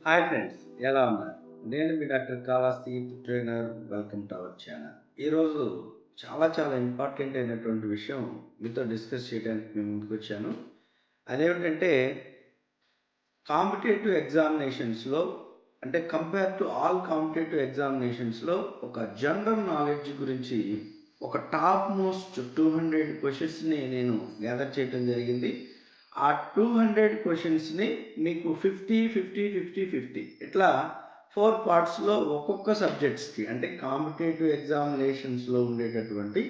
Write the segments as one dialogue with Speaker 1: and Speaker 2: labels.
Speaker 1: Hi friends, ఎలా ఉన్నారు? నేను మీ డాక్టర్ కాళాస్తి trainer. Welcome to our channel. ఈరోజు చాలా ఇంపార్టెంట్ అయినటువంటి విషయం మీతో డిస్కస్ చేయడానికి మేము ముందుకు వచ్చాను. అదేమిటంటే కాంపిటేటివ్ ఎగ్జామినేషన్స్లో అంటే కంపేర్ టు ఆల్ కాంపిటేటివ్ ఎగ్జామినేషన్స్లో ఒక జనరల్ నాలెడ్జ్ గురించి ఒక టాప్ మోస్ట్ 200 క్వశ్చన్స్ని నేను గ్యాదర్ చేయడం జరిగింది. ఆ 200 క్వశ్చన్స్ని మీకు 50 ఇట్లా 4 పార్ట్స్లో ఒక్కొక్క సబ్జెక్ట్స్కి అంటే కాంపిటేటివ్ ఎగ్జామినేషన్స్లో ఉండేటటువంటి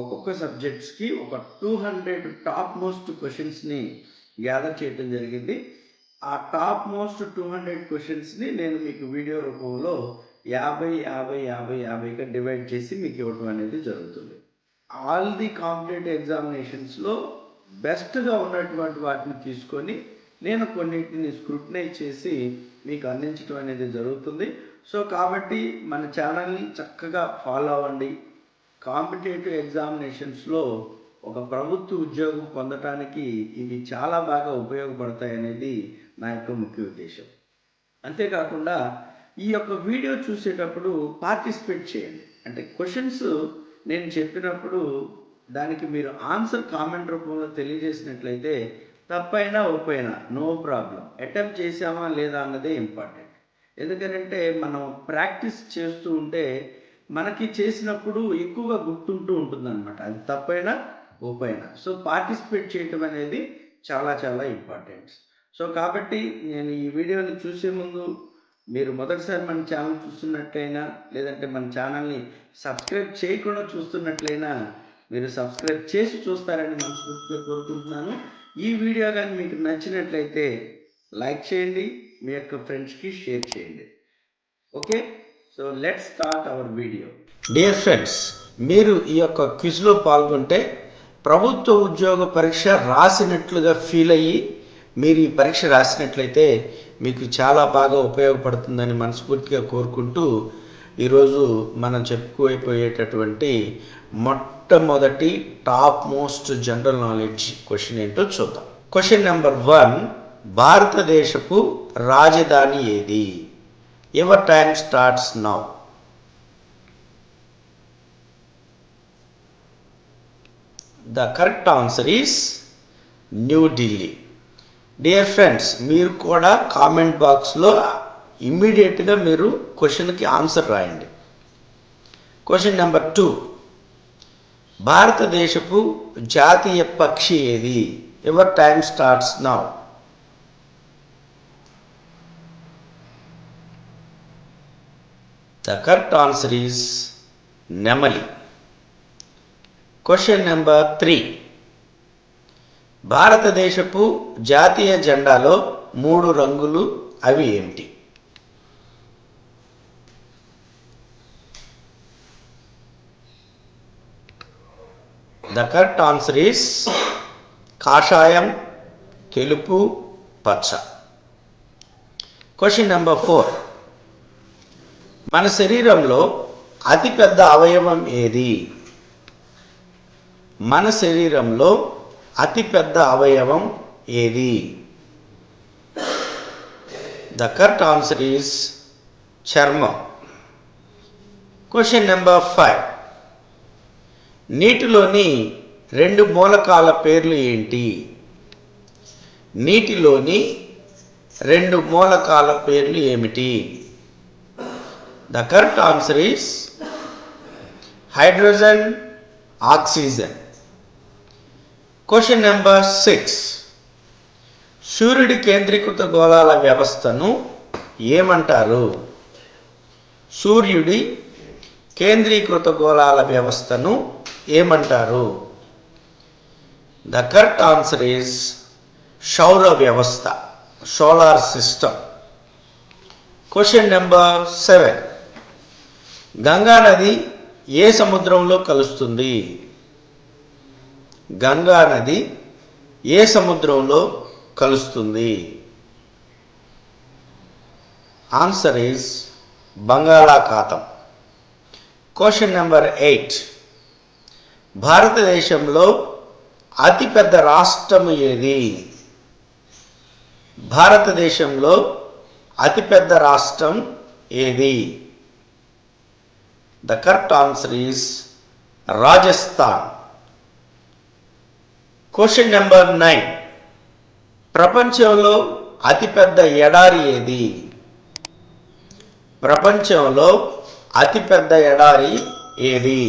Speaker 1: ఒక్కొక్క సబ్జెక్ట్స్కి ఒక 200 టాప్ మోస్ట్ క్వశ్చన్స్ని గ్యాదర్ చేయడం జరిగింది. ఆ టాప్ మోస్ట్ 200 క్వశ్చన్స్ని నేను మీకు వీడియో రూపంలో 50గా డివైడ్ చేసి మీకు ఇవ్వడం అనేది జరుగుతుంది. ఆల్ ది కాంపిటేటివ్ ఎగ్జామినేషన్స్లో బెస్ట్గా ఉన్నటువంటి వాటిని తీసుకొని నేను కొన్నిటిని స్క్రూటనైజ్ చేసి మీకు అందించడం అనేది జరుగుతుంది. సో కాబట్టి మన ఛానల్ని చక్కగా ఫాలో అవ్వండి. కాంపిటేటివ్ ఎగ్జామినేషన్స్లో ఒక ప్రభుత్వ ఉద్యోగం పొందటానికి ఇవి చాలా బాగా ఉపయోగపడతాయి అనేది నా యొక్క ముఖ్య ఉద్దేశం. అంతేకాకుండా ఈ యొక్క వీడియో చూసేటప్పుడు పార్టిసిపేట్ చేయండి. అంటే క్వశ్చన్స్ నేను చెప్పినప్పుడు దానికి మీరు ఆన్సర్ కామెంట్ రూపంలో తెలియజేసినట్లయితే తప్పైనా ఒప్పైనా నో ప్రాబ్లం, అటెంప్ట్ చేసామా లేదా అన్నదే ఇంపార్టెంట్. ఎందుకంటే మనం ప్రాక్టీస్ చేస్తూ ఉంటే మనకి చేసినప్పుడు ఎక్కువగా గుర్తుంటూ ఉంటుందన్నమాట, అది తప్పైనా ఒప్పైనా. సో పార్టిసిపేట్ చేయటం అనేది చాలా ఇంపార్టెంట్. సో కాబట్టి నేను ఈ వీడియోని చూసే ముందు మీరు మొదటిసారి మన ఛానల్ చూస్తున్నట్లయినా లేదంటే మన ఛానల్ని సబ్స్క్రైబ్ చేయకుండా చూస్తున్నట్లయినా మీరు సబ్స్క్రైబ్ చేసి చూస్తారని మనస్ఫూర్తిగా కోరుకుంటున్నాను. ఈ వీడియో కానీ మీకు నచ్చినట్లయితే లైక్ చేయండి, మీ యొక్క ఫ్రెండ్స్కి షేర్ చేయండి. Okay, so let's start our video. Dear friends, మీరు ఈ యొక్క క్విజ్లో పాల్గొంటే ప్రభుత్వ ఉద్యోగ పరీక్ష రాసినట్లుగా ఫీల్ అయ్యి మీరు ఈ పరీక్ష రాసినట్లయితే మీకు చాలా బాగా ఉపయోగపడుతుందని మనస్ఫూర్తిగా కోరుకుంటూ ఈరోజు మనం చెప్పుకోపోయేటటువంటి మొట్టమొదటి top most general knowledge question ఏంటో చూద్దాం. క్వశ్చన్ నెంబర్ 1, భారతదేశపు రాజధాని ఏది? Your time starts now. The correct answer is new Delhi. Dear friends, మీరు కూడా కామెంట్ బాక్స్లో ఇమ్మీడియట్గా మీరు క్వశ్చన్కి ఆన్సర్ రాయండి. క్వశ్చన్ నెంబర్ 2, భారతదేశపు జాతీయ పక్షి ఏది? Your time starts now. The correct answer is నెమలి. క్వశ్చన్ నెంబర్ 3, భారతదేశపు జాతీయ జెండాలో 3 రంగులు అవి ఏమిటి? ద కరెక్ట్ ఆన్సర్ ఈస్ కాషాయం, తెలుపు, పచ్చ. క్వశ్చన్ నెంబర్ 4, మన శరీరంలో అతిపెద్ద అవయవం ఏది? మన శరీరంలో అతిపెద్ద అవయవం ఏది? ద కరెక్ట్ ఆన్సర్ ఈస్ చర్మం. క్వశ్చన్ నెంబర్ 5, నీటిలోని 2 మూలకాల పేర్లు ఏంటి? నీటిలోని 2 మూలకాల పేర్లు ఏమిటి? The correct answer is hydrogen, oxygen. Question number 6, సూర్యుడి కేంద్రీకృత గోళాల వ్యవస్థను ఏమంటారు? సూర్యుడి కేంద్రీకృత గోళాల వ్యవస్థను ఏమంటారు? ద కరెక్ట్ ఆన్సర్ ఈస్ సౌర వ్యవస్థ, solar system. Question number 7, Ganga నది ఏ సముద్రంలో కలుస్తుంది? గంగా నది ఏ సముద్రంలో కలుస్తుంది? ఆన్సర్ ఈస్ బంగాళాఖాతం. క్వశ్చన్ నెంబర్ 8, భారతదేశంలో అతిపెద్ద రాష్ట్రం ఏది? భారతదేశంలో అతిపెద్ద రాష్ట్రం ఏది? The correct answer is Rajasthan. Question number 9. ప్రపంచంలో అతిపెద్ద ఎడారి ఏది? ప్రపంచంలో అతిపెద్ద ఎడారి ఏది?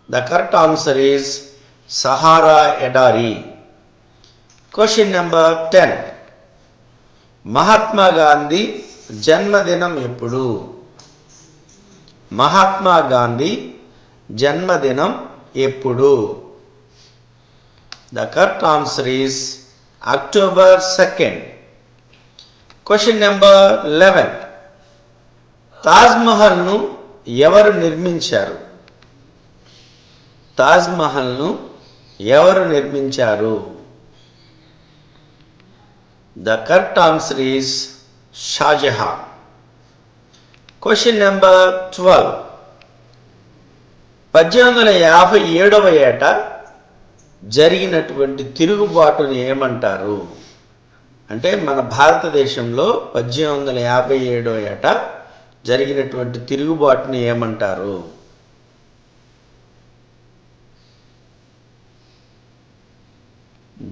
Speaker 1: The correct answer is Sahara ఎడారి. Question number 10. మహాత్మా గాంధీ జన్మదినం ఎప్పుడు? మహాత్మా గాంధీ జన్మదినం ఎప్పుడు? The correct answer is October 2nd. Question number 11. తాజ్మహల్ను ఎవరు నిర్మించారు? తాజ్మహల్ను ఎవరు నిర్మించారు? The correct answer is Shah Jahan. Question number 12. 1857వ ఏట జరిగినటువంటి తిరుగుబాటును ఏమంటారు? అంటే మన భారతదేశంలో 1857వ ఏట జరిగినటువంటి తిరుగుబాటును ఏమంటారు?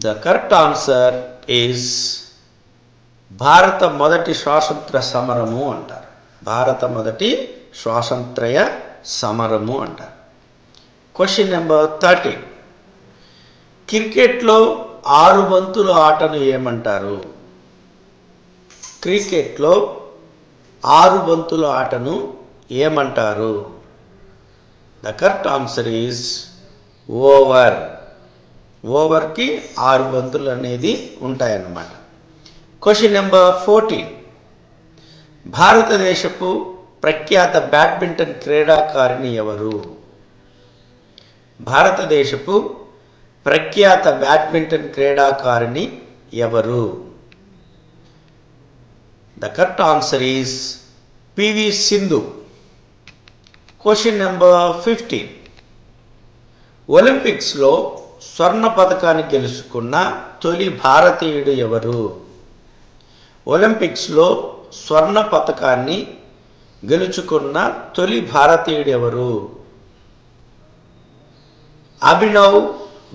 Speaker 1: ద కరెక్ట్ ఆన్సర్ ఈస్ భారత మొదటి స్వాతంత్ర సమరము అంటారు. భారత మొదటి స్వాతంత్ర్య సమరము అంటారు. Question number 13. క్రికెట్లో 6 బంతుల ఆటను ఏమంటారు? క్రికెట్లో 6 బంతుల ఆటను ఏమంటారు? The correct answer is over. ఓవర్కి 6 బంతులు అనేది ఉంటాయన్నమాట. Question number 14. భారతదేశపు ప్రఖ్యాత బ్యాడ్మింటన్ క్రీడాకారిణి ఎవరు? భారతదేశపు ప్రఖ్యాత బ్యాడ్మింటన్ క్రీడాకారిణి ఎవరు? The correct answer is PV Sindhu. Question number 15. ఒలింపిక్స్లో స్వర్ణ పతకాన్ని గెలుచుకున్న తొలి భారతీయుడు ఎవరు? ఒలింపిక్స్లో స్వర్ణ పతకాన్ని గెలుచుకున్న తొలి భారతీయుడు ఎవరు? అభినవ్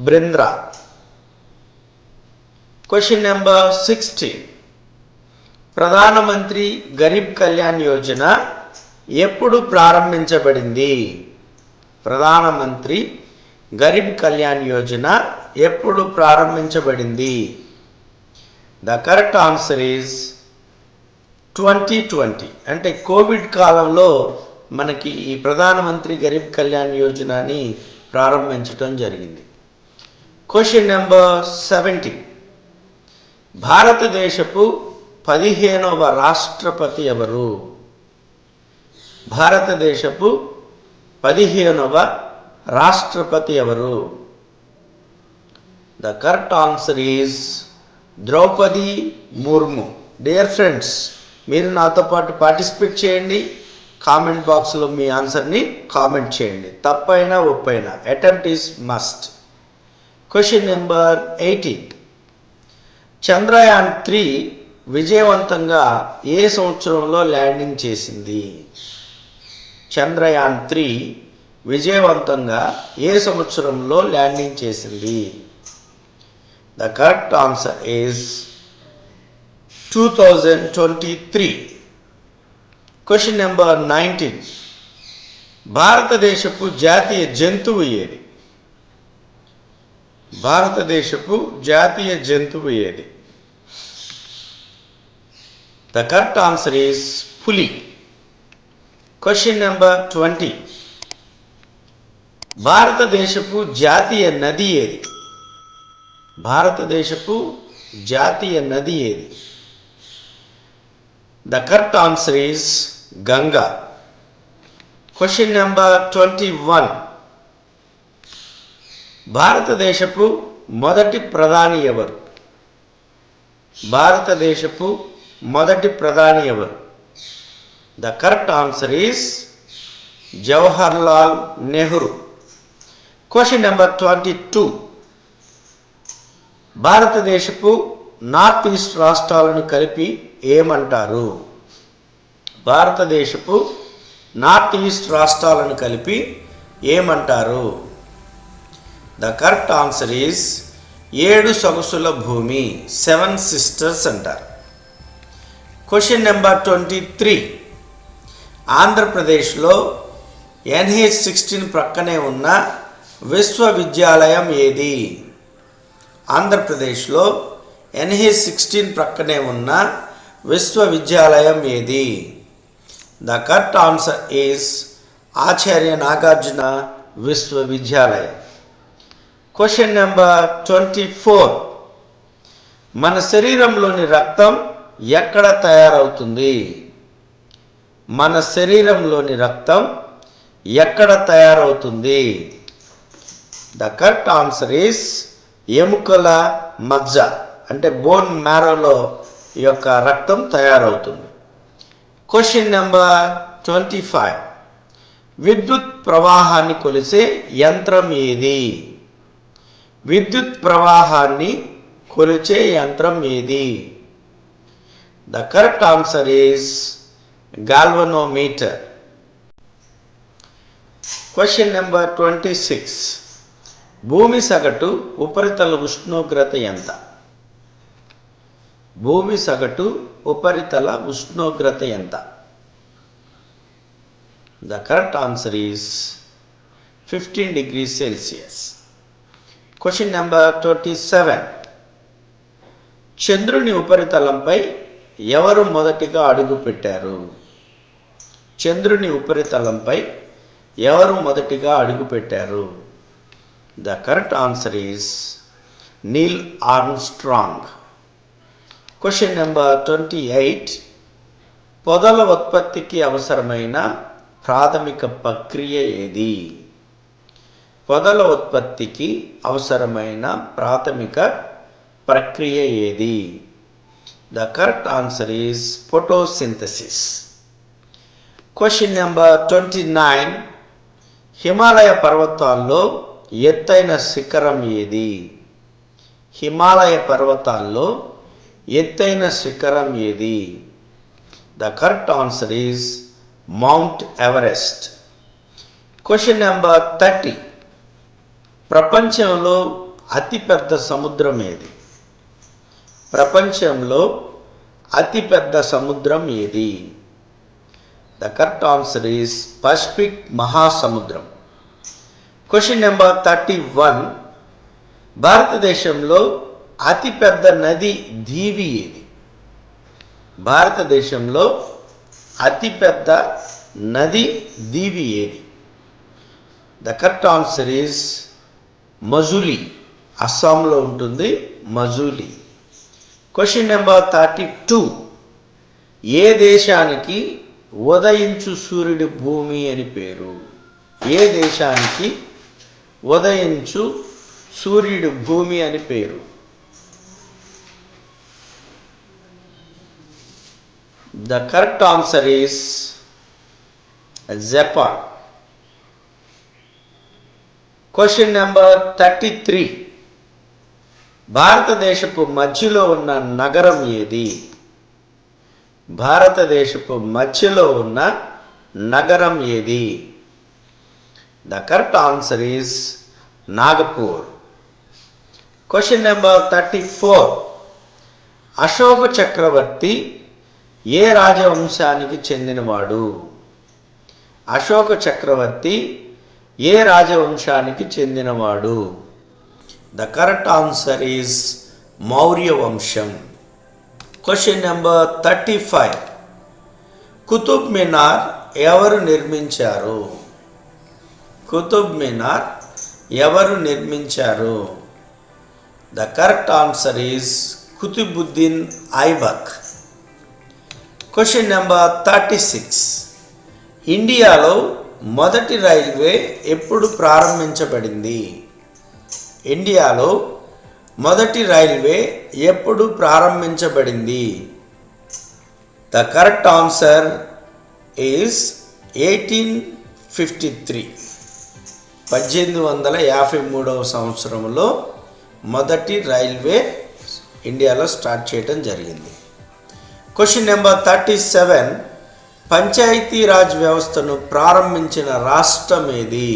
Speaker 1: బింద్రా. Question number 16. ప్రధానమంత్రి గరీబ్ కళ్యాణ్ యోజన ఎప్పుడు ప్రారంభించబడింది? ప్రధానమంత్రి గరీబ్ కళ్యాణ్ యోజన ఎప్పుడు ప్రారంభించబడింది? The correct answer is 2020. అంటే కోవిడ్ కాలంలో మనకి ఈ ప్రధానమంత్రి గరీబ్ కళ్యాణ్ యోజనని ప్రారంభించడం జరిగింది. Question number 17. భారతదేశపు 15వ రాష్ట్రపతి ఎవరు? భారతదేశపు 15వ రాష్ట్రపతి ఎవరు? The correct answer is Droupadi Murmu. Dear friends, మీరు నాతో పాటు పార్టిసిపేట్ చేయండి. కామెంట్ బాక్స్లో మీ ఆన్సర్ని కామెంట్ చేయండి. తప్పైనా ఒప్పైనా attempt is must. Question number 18. Chandrayaan 3 విజయవంతంగా ఏ సంవత్సరంలో ల్యాండింగ్ చేసింది? చంద్రయాన్ 3 విజయవంతంగా ఏ సంవత్సరంలో ల్యాండింగ్ చేసింది? The correct answer is 2023. Question number 19. భారతదేశపు జాతీయ జంతువు ఏది? భారతదేశపు జాతీయ జంతువు ఏది? ద కరెక్ట్ ఆన్సర్ ఈజ్ పులి. Question number 20. భారతదేశపు జాతీయ నది ఏది? భారతదేశపు జాతీయ నది ఏది? The correct answer is Ganga. Question number 21. భారతదేశపు మొదటి ప్రధాని ఎవరు? భారతదేశపు మొదటి ప్రధాని ఎవరు? The correct answer is Jawaharlal Nehru. Question number 22. భారతదేశపు నార్త్ ఈస్ట్ రాష్ట్రాలను కలిపి ఏమంటారు? భారతదేశపు నార్త్ ఈస్ట్ రాష్ట్రాలను కలిపి ఏమంటారు? ద కరెక్ట్ ఆన్సర్ ఈస్ 7 సొగసుల భూమి, 7 సిస్టర్స్ అంటారు. Question number 23. ఆంధ్రప్రదేశ్లో NH-16 ప్రక్కనే ఉన్న విశ్వవిద్యాలయం ఏది? ఆంధ్రప్రదేశ్లో NH-16 ప్రక్కనే ఉన్న విశ్వవిద్యాలయం ఏది? The correct answer is Acharya Nagarjuna విశ్వవిద్యాలయం. Question number 24. మన శరీరంలోని రక్తం ఎక్కడ తయారవుతుంది? మన శరీరంలోని రక్తం ఎక్కడ తయారవుతుంది? ద కరెక్ట్ ఆన్సర్ ఈస్ ఎముకల మజ్జ అంటే బోన్ మ్యారోలో ఈ యొక్క రక్తం తయారవుతుంది. Question number 25. విద్యుత్ ప్రవాహాన్ని కొలిసే యంత్రం ఏది? విద్యుత్ ప్రవాహాన్ని కొలిచే యంత్రం ఏది? The correct answer is galvanometer. Question number 26. భూమి సగటు ఉపరితల ఉష్ణోగ్రత ఎంత? భూమి సగటు ఉపరితల ఉష్ణోగ్రత ఎంత? The correct answer is 15 degrees Celsius. Question number 27. చంద్రుని ఉపరితలంపై ఎవరు మొదటిగా అడుగుపెట్టారు? చంద్రుని ఉపరితలంపై ఎవరు మొదటిగా అడుగుపెట్టారు? The correct answer is Neil Armstrong. Question number 28. పొదల ఉత్పత్తికి అవసరమైన ప్రాథమిక ప్రక్రియ ఏది? పొదల ఉత్పత్తికి అవసరమైన ప్రాథమిక ప్రక్రియ ఏది? The correct answer is photosynthesis. Question number 29. Himalaya పర్వతాల్లో ఎత్తైన శిఖరం ఏది? హిమాలయ పర్వతాల్లో ఎత్తైన శిఖరం ఏది? The correct answer is Mount Everest. Question number 30. ప్రపంచంలో అతిపెద్ద సముద్రం ఏది? ప్రపంచంలో అతిపెద్ద సముద్రం ఏది? The correct answer is Pacific మహాసముద్రం. Question number 31. భారతదేశంలో అతిపెద్ద నది దీవి ఏది? భారతదేశంలో అతిపెద్ద నది దీవి ఏది? The correct answer is Majuli. అస్సాంలో ఉంటుంది మజులి. Question number 32. ఏ దేశానికి ఉదయించు సూర్యుడి భూమి అని పేరు? ఏ దేశానికి ఉదయించు సూర్యుడి భూమి అని పేరు? The correct answer is Japan. Question number 33. భారతదేశపు మధ్యలో ఉన్న నగరం ఏది? భారతదేశపు మధ్యలో ఉన్న నగరం ఏది? The correct answer is Nagpur. Question number 34. Ashoka చక్రవర్తి ఏ రాజవంశానికి చెందినవాడు? అశోక చక్రవర్తి ఏ రాజవంశానికి చెందినవాడు? The correct answer is Maurya వంశం. Question number 35. కుతుబ్ మినార్ ఎవరు నిర్మించారు? కుతుబ్ మినార్ ఎవరు నిర్మించారు? The correct answer is Qutubuddin Aibak. Question number 36. ఇండియాలో మొదటి రైల్వే ఎప్పుడు ప్రారంభించబడింది? ఇండియాలో మొదటి రైల్వే ఎప్పుడు ప్రారంభించబడింది? The correct answer is 1853. 1853వ సంవత్సరంలో మొదటి రైల్వే ఇండియాలో స్టార్ట్ చేయడం జరిగింది. Question number 37. పంచాయతీరాజ్ వ్యవస్థను ప్రారంభించిన రాష్ట్రం ఏది?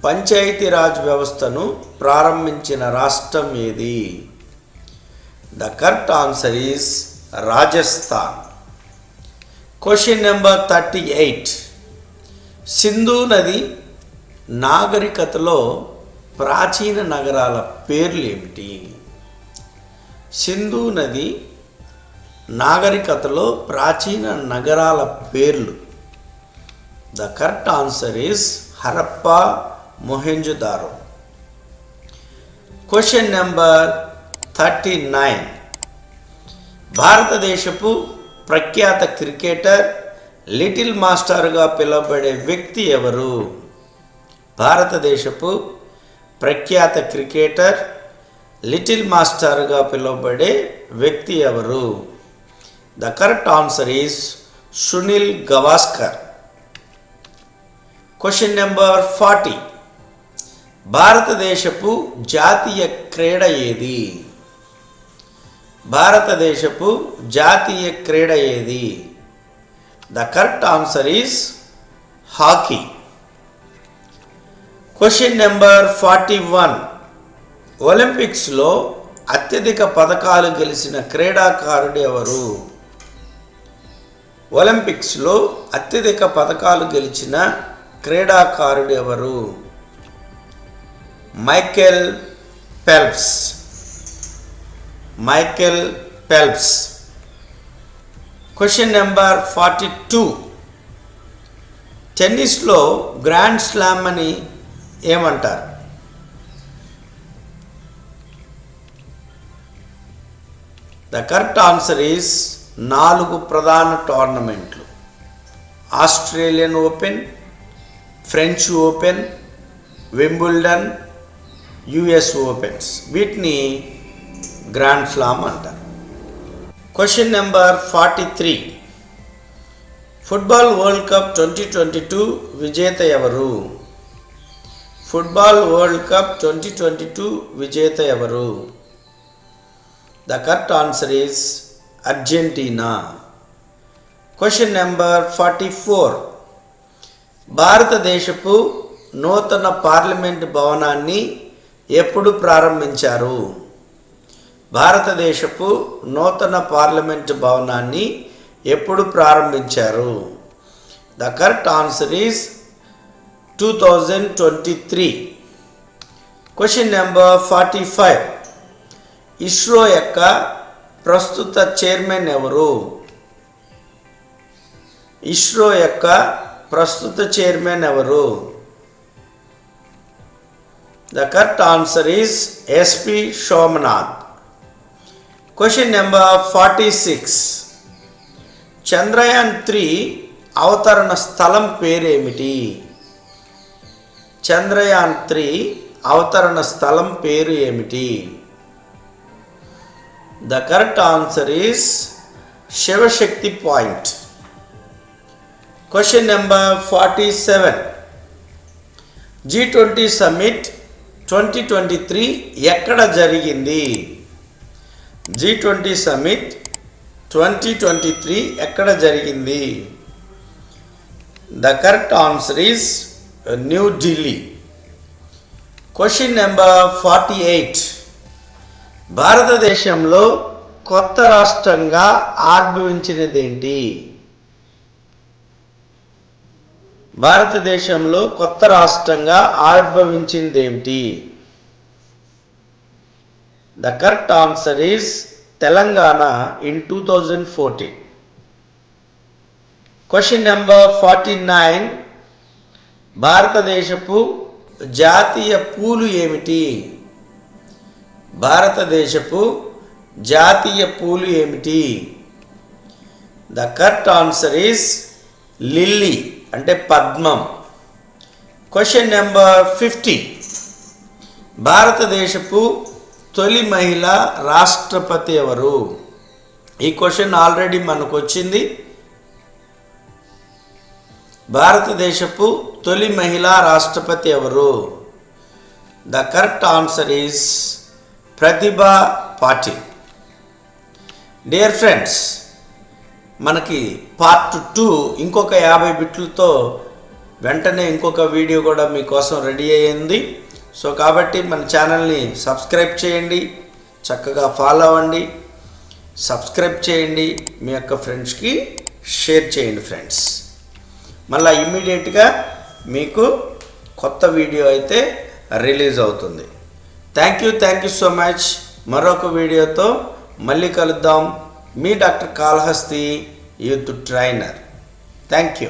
Speaker 1: పంచాయతీరాజ్ వ్యవస్థను ప్రారంభించిన రాష్ట్రం ఏది? The correct answer is Rajasthan. Question number 38. Sindhu నది నాగరికతలో ప్రాచీన నగరాల పేర్లు ఏమిటి? సింధు నది నాగరికతలో ప్రాచీన నగరాల పేర్లు. The correct answer is Harappa, Mohenjo-daro. Question number 39. భారతదేశపు ప్రఖ్యాత క్రికెటర్ లిటిల్ మాస్టర్గా పిలువబడే వ్యక్తి ఎవరు? భారతదేశపు ప్రఖ్యాత క్రికెటర్ లిటిల్ మాస్టర్గా పిలువబడే వ్యక్తి ఎవరు? The correct answer is Sunil Gavaskar. Question number 40. భారతదేశపు జాతీయ క్రీడ ఏది? భారతదేశపు జాతీయ క్రీడ ఏది? The correct answer is hockey. Question number 41. ఒలింపిక్స్లో అత్యధిక పథకాలు గెలిచిన క్రీడాకారుడు ఎవరు? ఒలింపిక్స్లో అత్యధిక పథకాలు గెలిచిన క్రీడాకారుడు ఎవరు? Michael Phelps. Michael Phelps. Question number 42. టెన్నిస్లో గ్రాండ్ స్లామ్ అని ఏమంటారు? ద కరెక్ట్ ఆన్సర్ ఈస్ 4 ప్రధాన టోర్నమెంట్లు: Australian open, French open, Wimbledon, US opens. వీటిని గ్రాండ్ స్లామ్ అంటారు. Question number 43. Football world cup 2022 విజేత ఎవరు? ఫుట్బాల్ వరల్డ్ కప్ 2022 విజేత ఎవరు? The correct answer is Argentina. Question number 44. భారతదేశపు నూతన పార్లమెంట్ భవనాన్ని ఎప్పుడు ప్రారంభించారు? భారతదేశపు నూతన పార్లమెంట్ భవనాన్ని ఎప్పుడు ప్రారంభించారు? The correct answer is 2023. Question number 45. ISRO యొక్క ప్రస్తుత చైర్మన్ ఎవరు? ఇస్రో యొక్క ప్రస్తుత చైర్మన్ ఎవరు? The correct answer is SP Somnath. Question number 46. Chandrayaan 3 అవతరణ స్థలం పేరేమిటి? చంద్రయాన్ 3 అవతరణ స్థలం పేరు ఏమిటి? The correct answer is Shiv Shakti point. Question number 47. G20 summit 2023 ఎక్కడ జరిగింది? G20 సమ్మిట్ 2023 ఎక్కడ జరిగింది? The correct answer is New Delhi. Question number 48. భారతదేశంలో కొత్త రాష్ట్రంగా ఆవిర్భవించినదేంటి? భారతదేశంలో కొత్త రాష్ట్రంగా ఆవిర్భవించిందేమిటి? The correct answer is Telangana in 2014. Question number 49. భారతదేశపు జాతీయ పూలు ఏమిటి? భారతదేశపు జాతీయ పూలు ఏమిటి? The correct answer is lily, అంటే పద్మం. Question number 50. భారతదేశపు తొలి మహిళా రాష్ట్రపతి ఎవరు? ఈ క్వశ్చన్ ఆల్రెడీ మనకు వచ్చింది. భారతదేశపు తొలి మహిళా రాష్ట్రపతి ఎవరు? The correct answer is Pratibha Patil.
Speaker 2: Dear friends, మనకి పార్ట్ 2 ఇంకొక 50 బిట్లతో వెంటనే ఇంకొక వీడియో కూడా మీకోసం రెడీ అయ్యింది. సో కాబట్టి మన ఛానల్ని సబ్స్క్రైబ్ చేయండి, చక్కగా ఫాలో అవ్వండి, సబ్స్క్రైబ్ చేయండి, మీ యొక్క ఫ్రెండ్స్కి షేర్ చేయండి ఫ్రెండ్స్. మళ్ళీ ఇమ్మీడియట్గా మీకు కొత్త వీడియో అయితే రిలీజ్ అవుతుంది. Thank you so much. మరొక వీడియోతో మళ్ళీ కలుద్దాం. మీ doctor Kalahasti youth trainer. Thank you.